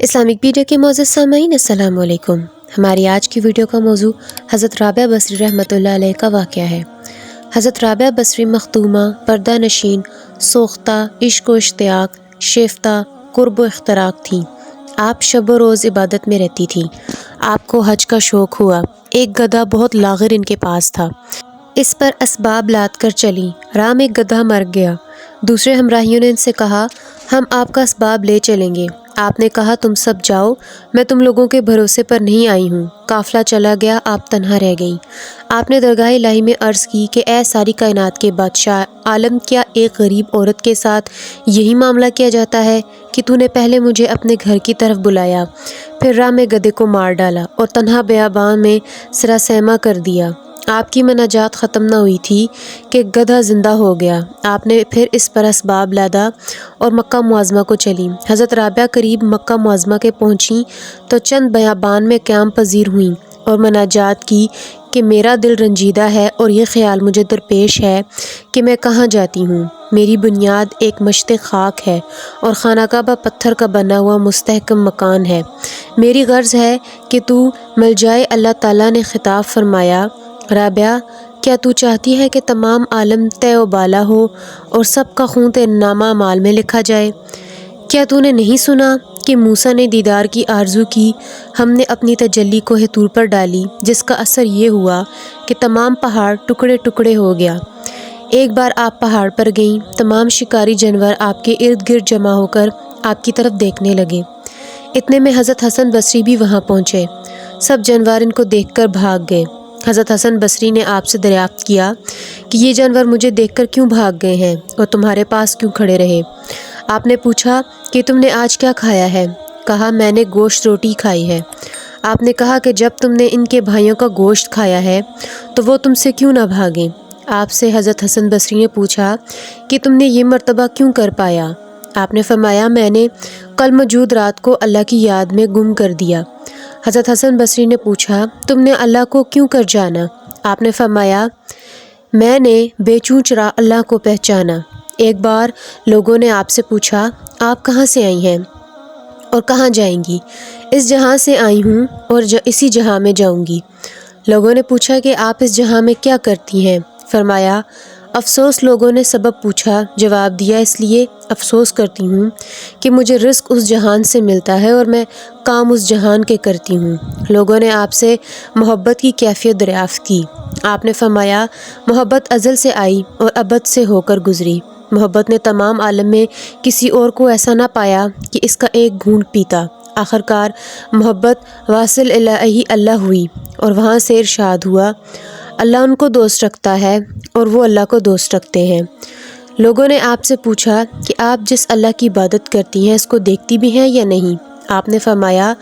Islamic pedia کے معزز سامعین السلام علیکم۔ ہماری آج کی ویڈیو کا موضوع حضرت رابعہ بصری رحمۃ اللہ علیہ کا واقعہ ہے۔ حضرت رابعہ بصری مختومہ، پردہ نشین، سوختہ، عشق و اشتیاق، شیفتہ، قرب و اختراق تھیں۔ آپ شب و روز عبادت میں رہتی تھیں۔ آپ کو حج کا شوق ہوا۔ ایک گدھا بہت لاغر ان کے پاس تھا۔ اس پر اسباب لاد کر چلیں۔ راہ میں ایک گدھا مر گیا۔ دوسرے ہمراہیوں نے ان سے کہا، ہم آپ کا اسباب لے چلیں گے۔ آپ نے کہا، تم سب جاؤ، میں تم لوگوں کے بھروسے پر نہیں آئی ہوں۔ قافلہ چلا گیا، آپ تنہا رہ گئیں۔ آپ نے درگاہ الہی میں عرض کی کہ اے ساری کائنات کے بادشاہ عالم، کیا ایک غریب عورت کے ساتھ یہی معاملہ کیا جاتا ہے کہ تو نے پہلے مجھے اپنے گھر کی طرف بلایا، پھر راہ میں گدھے کو مار ڈالا اور تنہا بیابان میں سراسیمہ کر دیا۔ آپ کی مناجات ختم نہ ہوئی تھی کہ گدھا زندہ ہو گیا۔ آپ نے پھر اس پر اسباب لادا اور مکہ معظمہ کو چلیں۔ حضرت رابعہ قریب مکہ معظمہ کے پہنچیں تو چند بیابان میں قیام پذیر ہوئیں اور مناجات کی کہ میرا دل رنجیدہ ہے اور یہ خیال مجھے درپیش ہے کہ میں کہاں جاتی ہوں۔ میری بنیاد ایک مشت خاک ہے اور خانہ کعبہ پتھر کا بنا ہوا مستحکم مکان ہے۔ میری غرض ہے کہ تو مل جائے۔ اللہ تعالیٰ نے خطاب فرمایا، رابعہ، کیا تو چاہتی ہے کہ تمام عالم طے و بالا ہو اور سب کا خون تیرے نامہ اعمال میں لکھا جائے؟ کیا تو نے نہیں سنا کہ موسیٰ نے دیدار کی آرزو کی، ہم نے اپنی تجلی کوہ طور پر ڈالی، جس کا اثر یہ ہوا کہ تمام پہاڑ ٹکڑے ٹکڑے ہو گیا۔ ایک بار آپ پہاڑ پر گئیں، تمام شکاری جانور آپ کے ارد گرد جمع ہو کر آپ کی طرف دیکھنے لگے۔ اتنے میں حضرت حسن بصری بھی وہاں پہنچے۔ سب جانور ان کو دیکھ کر بھاگ گئے۔ حضرت حسن بصری نے آپ سے دریافت کیا کہ یہ جانور مجھے دیکھ کر کیوں بھاگ گئے ہیں اور تمہارے پاس کیوں کھڑے رہے؟ آپ نے پوچھا کہ تم نے آج کیا کھایا ہے؟ کہا، میں نے گوشت روٹی کھائی ہے۔ آپ نے کہا کہ جب تم نے ان کے بھائیوں کا گوشت کھایا ہے تو وہ تم سے کیوں نہ بھاگیں؟ آپ سے حضرت حسن بصری نے پوچھا کہ تم نے یہ مرتبہ کیوں کر پایا؟ آپ نے فرمایا، میں نے کل موجود رات کو اللہ کی یاد میں گم کر دیا۔ حضرت حسن بصری نے پوچھا، تم نے اللہ کو کیوں کر جانا؟ آپ نے فرمایا، میں نے بے چونچرا اللہ کو پہچانا۔ ایک بار لوگوں نے آپ سے پوچھا، آپ کہاں سے آئی ہیں اور کہاں جائیں گی؟ اس جہاں سے آئی ہوں اور اسی جہاں میں جاؤں گی۔ لوگوں نے پوچھا کہ آپ اس جہاں میں کیا کرتی ہیں؟ فرمایا، افسوس۔ لوگوں نے سبب پوچھا، جواب دیا، اس لیے افسوس کرتی ہوں کہ مجھے رزق اس جہان سے ملتا ہے اور میں کام اس جہان کے کرتی ہوں۔ لوگوں نے آپ سے محبت کی کیفیت دریافت کی۔ آپ نے فرمایا، محبت ازل سے آئی اور ابد سے ہو کر گزری۔ محبت نے تمام عالم میں کسی اور کو ایسا نہ پایا کہ اس کا ایک گھونٹ پیتا۔ آخر کار محبت واصل الہی اللہ ہوئی اور وہاں سے ارشاد ہوا، اللہ ان کو دوست رکھتا ہے اور وہ اللہ کو دوست رکھتے ہیں۔ لوگوں نے آپ سے پوچھا کہ آپ جس اللہ کی عبادت کرتی ہیں اس کو دیکھتی بھی ہیں یا نہیں؟ آپ نے فرمایا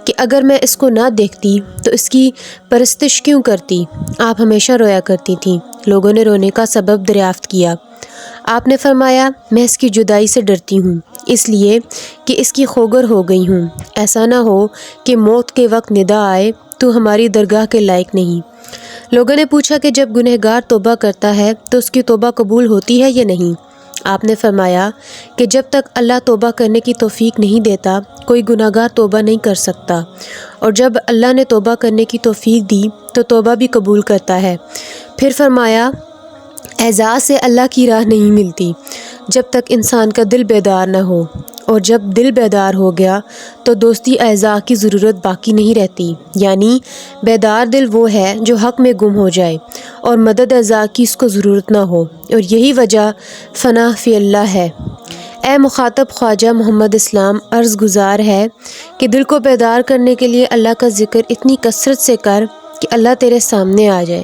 کہ اگر میں اس کو نہ دیکھتی تو اس کی پرستش کیوں کرتی؟ آپ ہمیشہ رویا کرتی تھیں۔ لوگوں نے رونے کا سبب دریافت کیا۔ آپ نے فرمایا، میں اس کی جدائی سے ڈرتی ہوں، اس لیے کہ اس کی خوگر ہو گئی ہوں۔ ایسا نہ ہو کہ موت کے وقت ندا آئے، تو ہماری درگاہ کے لائق نہیں۔ لوگوں نے پوچھا کہ جب گنہگار توبہ کرتا ہے تو اس کی توبہ قبول ہوتی ہے یا نہیں؟ آپ نے فرمایا کہ جب تک اللہ توبہ کرنے کی توفیق نہیں دیتا، کوئی گنہگار توبہ نہیں کر سکتا، اور جب اللہ نے توبہ کرنے کی توفیق دی تو توبہ بھی قبول کرتا ہے۔ پھر فرمایا، اعزاز سے اللہ کی راہ نہیں ملتی جب تک انسان کا دل بیدار نہ ہو، اور جب دل بیدار ہو گیا تو دوستی اعزاء کی ضرورت باقی نہیں رہتی۔ یعنی بیدار دل وہ ہے جو حق میں گم ہو جائے اور مدد اعزاء کی اس کو ضرورت نہ ہو، اور یہی وجہ فنا فی اللہ ہے۔ اے مخاطب خواجہ محمد اسلام، عرض گزار ہے کہ دل کو بیدار کرنے کے لیے اللہ کا ذکر اتنی کثرت سے کر کہ اللہ تیرے سامنے آ جائے۔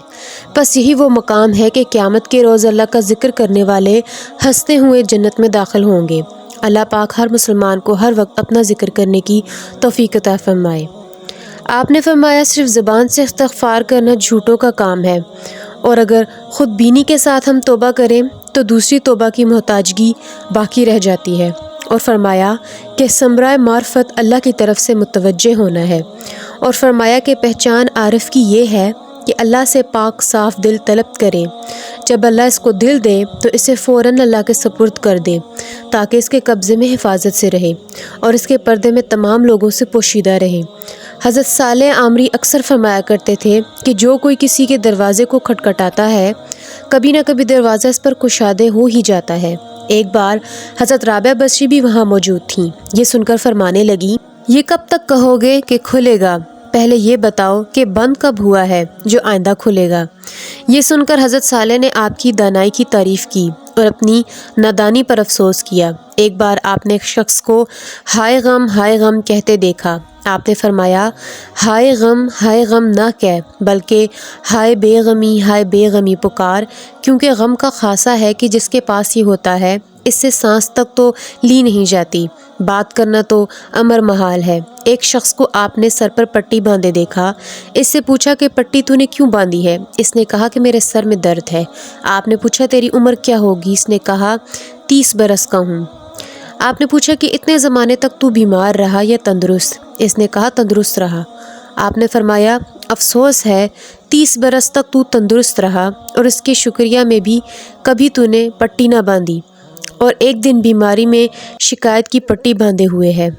بس یہی وہ مقام ہے کہ قیامت کے روز اللہ کا ذکر کرنے والے ہنستے ہوئے جنت میں داخل ہوں گے۔ اللہ پاک ہر مسلمان کو ہر وقت اپنا ذکر کرنے کی توفیق عطا فرمائے۔ آپ نے فرمایا، صرف زبان سے استغفار کرنا جھوٹوں کا کام ہے، اور اگر خود بینی کے ساتھ ہم توبہ کریں تو دوسری توبہ کی محتاجگی باقی رہ جاتی ہے۔ اور فرمایا کہ ثمرہ معرفت اللہ کی طرف سے متوجہ ہونا ہے، اور فرمایا کہ پہچان عارف کی یہ ہے کہ اللہ سے پاک صاف دل طلب کرے۔ جب اللہ اس کو دل دے تو اسے فوراً اللہ کے سپرد کر دے۔ تاکہ اس کے قبضے میں حفاظت سے رہے اور اس کے پردے میں تمام لوگوں سے پوشیدہ رہے۔ حضرت صالح عامری اکثر فرمایا کرتے تھے کہ جو کوئی کسی کے دروازے کو کھٹکھٹاتا ہے کبھی نہ کبھی دروازہ اس پر کشادہ ہو ہی جاتا ہے۔ ایک بار حضرت رابعہ بصری بھی وہاں موجود تھیں۔ یہ سن کر فرمانے لگی، یہ کب تک کہو گے کہ کھلے گا؟ پہلے یہ بتاؤ کہ بند کب ہوا ہے جو آئندہ کھلے گا؟ یہ سن کر حضرت صالح نے آپ کی دانائی کی تعریف کی اور اپنی نادانی پر افسوس کیا۔ ایک بار آپ نے ایک شخص کو ہائے غم کہتے دیکھا۔ آپ نے فرمایا، ہائے غم نہ کہہ، بلکہ ہائے بے غمی پکار، کیونکہ غم کا خاصہ ہے کہ جس کے پاس یہ ہوتا ہے اس سے سانس تک تو لی نہیں جاتی، بات کرنا تو امر محال ہے۔ ایک شخص کو آپ نے سر پر پٹی باندھے دیکھا۔ اس سے پوچھا کہ پٹی تو نے کیوں باندھی ہے؟ اس نے کہا کہ میرے سر میں درد ہے۔ آپ نے پوچھا تیری عمر کیا ہوگی؟ اس نے کہا 30 برس کا ہوں۔ آپ نے پوچھا کہ اتنے زمانے تک تو بیمار رہا یا تندرست؟ اس نے کہا تندرست رہا۔ آپ نے فرمایا، افسوس ہے 30 برس تک تو تندرست رہا اور اس کے شکریہ میں بھی کبھی تو نے پٹی نہ باندھی اور ایک دن بیماری میں شکایت کی پٹی باندھے ہوئے ہے۔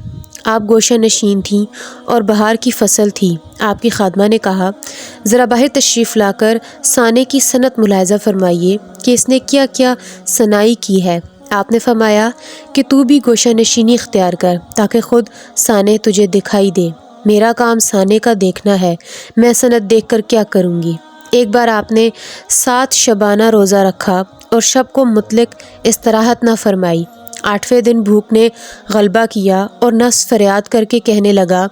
آپ گوشہ نشین تھیں اور بہار کی فصل تھی۔ آپ کی خادمہ نے کہا، ذرا باہر تشریف لا کر سانے کی صنعت ملاحظہ فرمائیے کہ اس نے کیا کیا صنائی کی ہے۔ آپ نے فرمایا کہ تو بھی گوشہ نشینی اختیار کر تاکہ خود سانے تجھے دکھائی دے۔ میرا کام سانے کا دیکھنا ہے، میں صنعت دیکھ کر کیا کروں گی۔ ایک بار آپ نے 7 شبانہ روزہ رکھا اور شب کو مطلق استراحت نہ فرمائی۔ 8ویں دن بھوک نے غلبہ کیا اور نفس فریاد کر کے کہنے لگا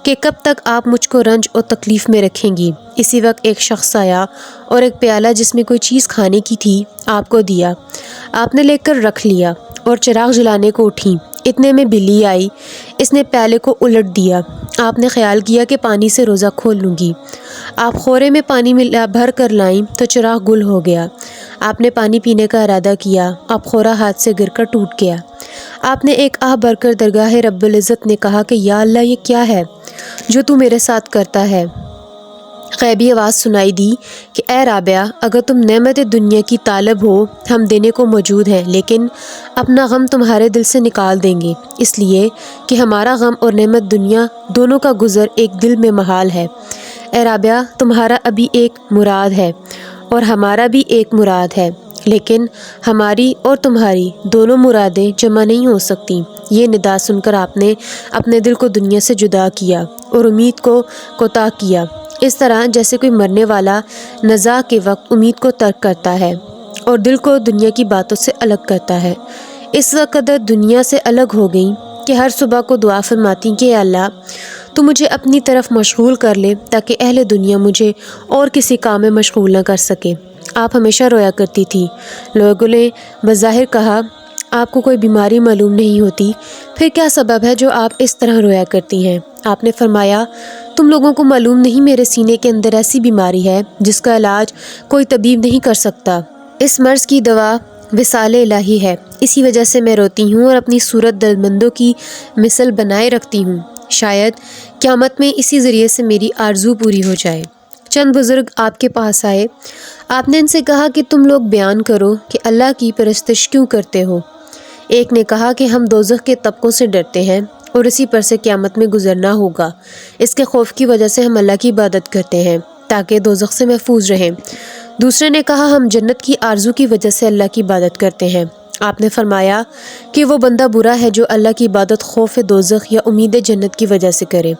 کہ کب تک آپ مجھ کو رنج اور تکلیف میں رکھیں گی؟ اسی وقت ایک شخص آیا اور ایک پیالہ جس میں کوئی چیز کھانے کی تھی آپ کو دیا۔ آپ نے لے کر رکھ لیا اور چراغ جلانے کو اٹھیں۔ اتنے میں بلی آئی، اس نے پیالے کو الٹ دیا۔ آپ نے خیال کیا کہ پانی سے روزہ کھول لوں گی۔ آپ خورے میں پانی بھر کر لائیں تو چراغ گل ہو گیا۔ آپ نے پانی پینے کا ارادہ کیا، اب خورا ہاتھ سے گر کر ٹوٹ گیا۔ آپ نے ایک آہ بھر کر درگاہ رب العزت نے کہا کہ یا اللہ، یہ کیا ہے جو تو میرے ساتھ کرتا ہے؟ غیبی آواز سنائی دی کہ اے رابعہ، اگر تم نعمت دنیا کی طالب ہو ہم دینے کو موجود ہیں، لیکن اپنا غم تمہارے دل سے نکال دیں گے، اس لیے کہ ہمارا غم اور نعمت دنیا دونوں کا گزر ایک دل میں محال ہے۔ اے رابعہ، تمہارا ابھی ایک مراد ہے اور ہمارا بھی ایک مراد ہے، لیکن ہماری اور تمہاری دونوں مرادیں جمع نہیں ہو سکتی۔ یہ ندا سن کر آپ نے اپنے دل کو دنیا سے جدا کیا اور امید کو کوتاہ کیا، اس طرح جیسے کوئی مرنے والا نزاع کے وقت امید کو ترک کرتا ہے اور دل کو دنیا کی باتوں سے الگ کرتا ہے۔ اس قدر دنیا سے الگ ہو گئی کہ ہر صبح کو دعا فرماتی کہ اے اللہ، تو مجھے اپنی طرف مشغول کر لے تاکہ اہل دنیا مجھے اور کسی کام میں مشغول نہ کر سکے۔ آپ ہمیشہ رویا کرتی تھی۔ لوگوں نے بظاہر کہا، آپ کو کوئی بیماری معلوم نہیں ہوتی، پھر کیا سبب ہے جو آپ اس طرح رویا کرتی ہیں؟ آپ نے فرمایا، تم لوگوں کو معلوم نہیں میرے سینے کے اندر ایسی بیماری ہے جس کا علاج کوئی طبیب نہیں کر سکتا۔ اس مرض کی دوا وصال الہی ہے، اسی وجہ سے میں روتی ہوں اور اپنی صورت دردمندوں کی مثل بنائے رکھتی ہوں، شاید قیامت میں اسی ذریعے سے میری آرزو پوری ہو جائے۔ چند بزرگ آپ کے پاس آئے۔ آپ نے ان سے کہا کہ تم لوگ بیان کرو کہ اللہ کی پرستش کیوں کرتے ہو؟ ایک نے کہا کہ ہم دوزخ کے طبقوں سے ڈرتے ہیں اور اسی پر سے قیامت میں گزرنا ہوگا، اس کے خوف کی وجہ سے ہم اللہ کی عبادت کرتے ہیں تاکہ دوزخ سے محفوظ رہیں۔ دوسرے نے کہا ہم جنت کی آرزو کی وجہ سے اللہ کی عبادت کرتے ہیں۔ آپ نے فرمایا کہ وہ بندہ برا ہے جو اللہ کی عبادت خوف دوزخ یا امید جنت کی وجہ سے کرے۔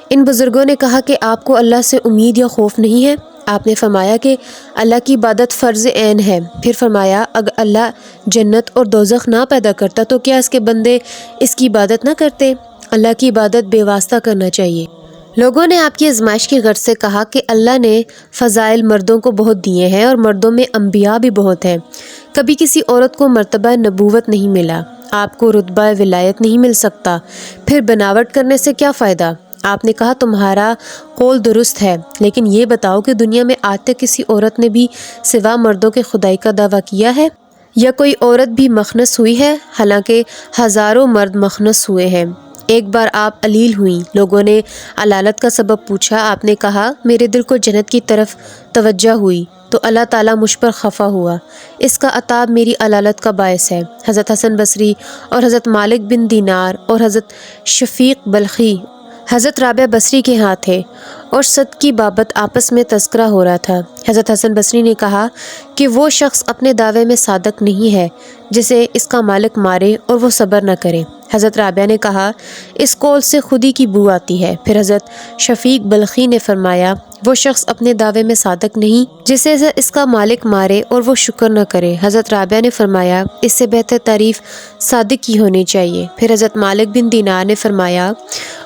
ان بزرگوں نے کہا کہ آپ کو اللہ سے امید یا خوف نہیں ہے؟ آپ نے فرمایا کہ اللہ کی عبادت فرض عین ہے۔ پھر فرمایا اگر اللہ جنت اور دوزخ نہ پیدا کرتا تو کیا اس کے بندے اس کی عبادت نہ کرتے؟ اللہ کی عبادت بے واسطہ کرنا چاہیے۔ لوگوں نے آپ کی آزمائش کی غرض سے کہا کہ اللہ نے فضائل مردوں کو بہت دیے ہیں اور مردوں میں انبیاء بھی بہت ہیں، کبھی کسی عورت کو مرتبہ نبوت نہیں ملا، آپ کو رتبہ ولایت نہیں مل سکتا، پھر بناوٹ کرنے سے کیا فائدہ؟ آپ نے کہا تمہارا قول درست ہے، لیکن یہ بتاؤ کہ دنیا میں آج تک کسی عورت نے بھی سوا مردوں کے خدائی کا دعویٰ کیا ہے یا کوئی عورت بھی مخنث ہوئی ہے؟ حالانکہ ہزاروں مرد مخنث ہوئے ہیں۔ ایک بار آپ علیل ہوئیں، لوگوں نے علالت کا سبب پوچھا، آپ نے کہا میرے دل کو جنت کی طرف توجہ ہوئی تو اللہ تعالیٰ مجھ پر خفا ہوا، اس کا عتاب میری علالت کا باعث ہے۔ حضرت حسن بصری اور حضرت مالک بن دینار اور حضرت شفیق بلخی حضرت رابعہ بصری کے ہاں تھے اور صد کی بابت آپس میں تذکرہ ہو رہا تھا۔ حضرت حسن بصری نے کہا کہ وہ شخص اپنے دعوے میں صادق نہیں ہے جسے اس کا مالک مارے اور وہ صبر نہ کرے۔ حضرت رابعہ نے کہا اس قول سے خودی کی بو آتی ہے۔ پھر حضرت شفیق بلخی نے فرمایا وہ شخص اپنے دعوے میں صادق نہیں جسے اس کا مالک مارے اور وہ شکر نہ کرے۔ حضرت رابعہ نے فرمایا اس سے بہتر تعریف صادق کی ہونی چاہیے۔ پھر حضرت مالک بن دینار نے فرمایا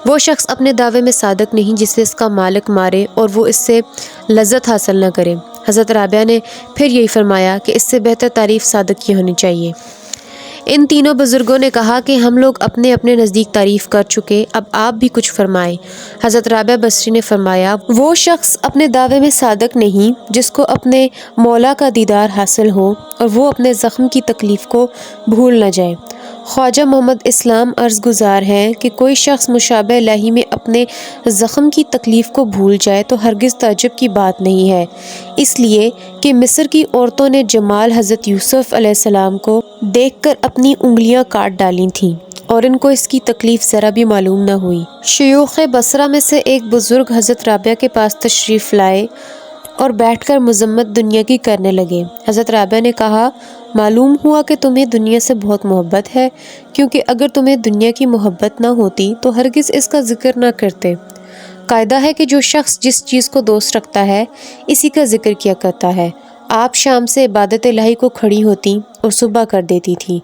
وہ شخص اپنے دعوے میں صادق نہیں جسے اس کا مالک مارے اور وہ اس سے لذت حاصل نہ کرے۔ حضرت رابعہ نے پھر یہی فرمایا کہ اس سے بہتر تعریف صادق کی ہونی چاہیے۔ ان تینوں بزرگوں نے کہا کہ ہم لوگ اپنے اپنے نزدیک تعریف کر چکے، اب آپ بھی کچھ فرمائیں۔ حضرت رابعہ بصری نے فرمایا وہ شخص اپنے دعوے میں صادق نہیں جس کو اپنے مولا کا دیدار حاصل ہو اور وہ اپنے زخم کی تکلیف کو بھول نہ جائے۔ خواجہ محمد اسلام عرض گزار ہیں کہ کوئی شخص مشابہ الہی میں اپنے زخم کی تکلیف کو بھول جائے تو ہرگز تعجب کی بات نہیں ہے، اس لیے کہ مصر کی عورتوں نے جمال حضرت یوسف علیہ السلام کو دیکھ کر اپنی انگلیاں کاٹ ڈالی تھیں اور ان کو اس کی تکلیف ذرا بھی معلوم نہ ہوئی۔ شیوخ بصرہ میں سے ایک بزرگ حضرت رابعہ کے پاس تشریف لائے اور بیٹھ کر مذمت دنیا کی کرنے لگے۔ حضرت رابعہ نے کہا معلوم ہوا کہ تمہیں دنیا سے بہت محبت ہے، کیونکہ اگر تمہیں دنیا کی محبت نہ ہوتی تو ہرگز اس کا ذکر نہ کرتے۔ قاعدہ ہے کہ جو شخص جس چیز کو دوست رکھتا ہے اسی کا ذکر کیا کرتا ہے۔ آپ شام سے عبادت الہی کو کھڑی ہوتی اور صبح کر دیتی تھی۔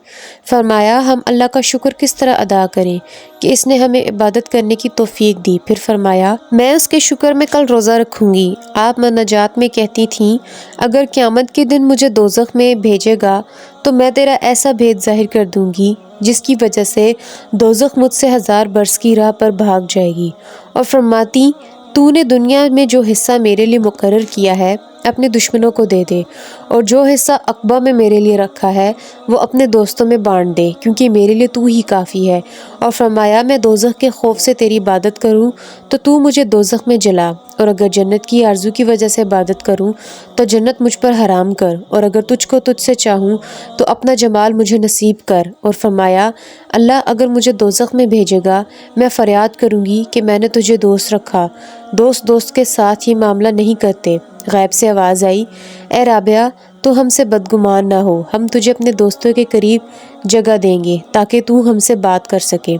فرمایا ہم اللہ کا شکر کس طرح ادا کریں کہ اس نے ہمیں عبادت کرنے کی توفیق دی۔ پھر فرمایا میں اس کے شکر میں کل روزہ رکھوں گی۔ آپ مناجات میں کہتی تھیں اگر قیامت کے دن مجھے دوزخ میں بھیجے گا تو میں تیرا ایسا بھید ظاہر کر دوں گی جس کی وجہ سے دوزخ مجھ سے 1000 برس کی راہ پر بھاگ جائے گی، اور فرماتی تو نے دنیا میں جو حصہ میرے لیے مقرر کیا ہے اپنے دشمنوں کو دے دے، اور جو حصہ عقبہ میں میرے لیے رکھا ہے وہ اپنے دوستوں میں بانٹ دے، کیونکہ میرے لیے تو ہی کافی ہے۔ اور فرمایا میں دوزخ کے خوف سے تیری عبادت کروں تو مجھے دوزخ میں جلا، اور اگر جنت کی آرزو کی وجہ سے عبادت کروں تو جنت مجھ پر حرام کر، اور اگر تجھ سے چاہوں تو اپنا جمال مجھے نصیب کر۔ اور فرمایا اللہ اگر مجھے دوزخ میں بھیجے گا میں فریاد کروں گی کہ میں نے تجھے دوست رکھا، دوست کے ساتھ یہ معاملہ نہیں کرتے۔ غیب سے آواز آئی اے رابعہ تو ہم سے بدگمان نہ ہو، ہم تجھے اپنے دوستوں کے قریب جگہ دیں گے تاکہ تو ہم سے بات کر سکے۔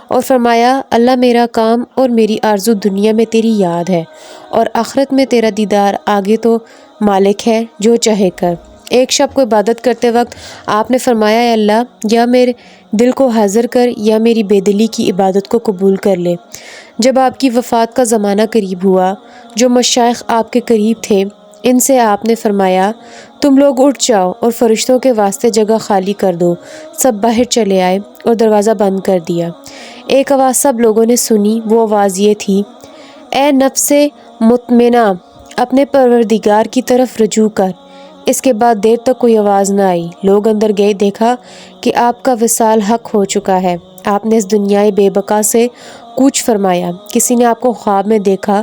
اور فرمایا اللہ میرا کام اور میری آرزو دنیا میں تیری یاد ہے اور آخرت میں تیرا دیدار، آگے تو مالک ہے جو چاہے کر۔ ایک شب کو عبادت کرتے وقت آپ نے فرمایا اے اللہ یا میرے دل کو حاضر کر یا میری بے دلی کی عبادت کو قبول کر لے۔ جب آپ کی وفات کا زمانہ قریب ہوا، جو مشائخ آپ کے قریب تھے ان سے آپ نے فرمایا تم لوگ اٹھ جاؤ اور فرشتوں کے واسطے جگہ خالی کر دو۔ سب باہر چلے آئے اور دروازہ بند کر دیا۔ ایک آواز سب لوگوں نے سنی، وہ آواز یہ تھی اے نفس مطمئنہ اپنے پروردگار کی طرف رجوع کر۔ اس کے بعد دیر تک کوئی آواز نہ آئی۔ لوگ اندر گئے، دیکھا کہ آپ کا وصال حق ہو چکا ہے۔ آپ نے اس دنیائے بے بقا سے کوچ فرمایا۔ کسی نے آپ کو خواب میں دیکھا،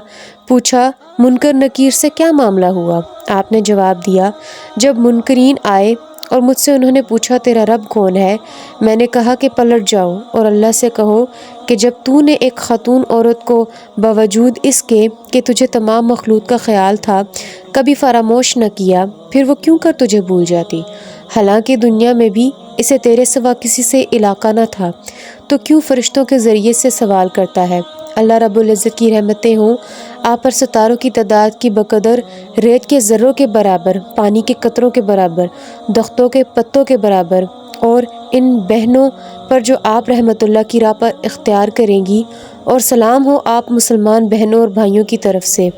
پوچھا منکر نکیر سے کیا معاملہ ہوا؟ آپ نے جواب دیا جب منکرین آئے اور مجھ سے انہوں نے پوچھا تیرا رب کون ہے، میں نے کہا کہ پلٹ جاؤ اور اللہ سے کہو کہ جب تو نے ایک خاتون عورت کو باوجود اس کے کہ تجھے تمام مخلوق کا خیال تھا کبھی فراموش نہ کیا، پھر وہ کیوں کر تجھے بھول جاتی؟ حالانکہ دنیا میں بھی اسے تیرے سوا کسی سے علاقہ نہ تھا، تو کیوں فرشتوں کے ذریعے سے سوال کرتا ہے؟ اللہ رب العزت کی رحمتیں ہوں آپ پر، ستاروں کی تعداد کی بقدر ریت کے ذروں کے برابر، پانی کے قطروں کے برابر، درختوں کے پتوں کے برابر، اور ان بہنوں پر جو آپ رحمت اللہ کی راہ پر اختیار کریں گی، اور سلام ہو آپ مسلمان بہنوں اور بھائیوں کی طرف سے،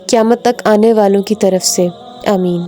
قیامت تک آنے والوں کی طرف سے، آمین۔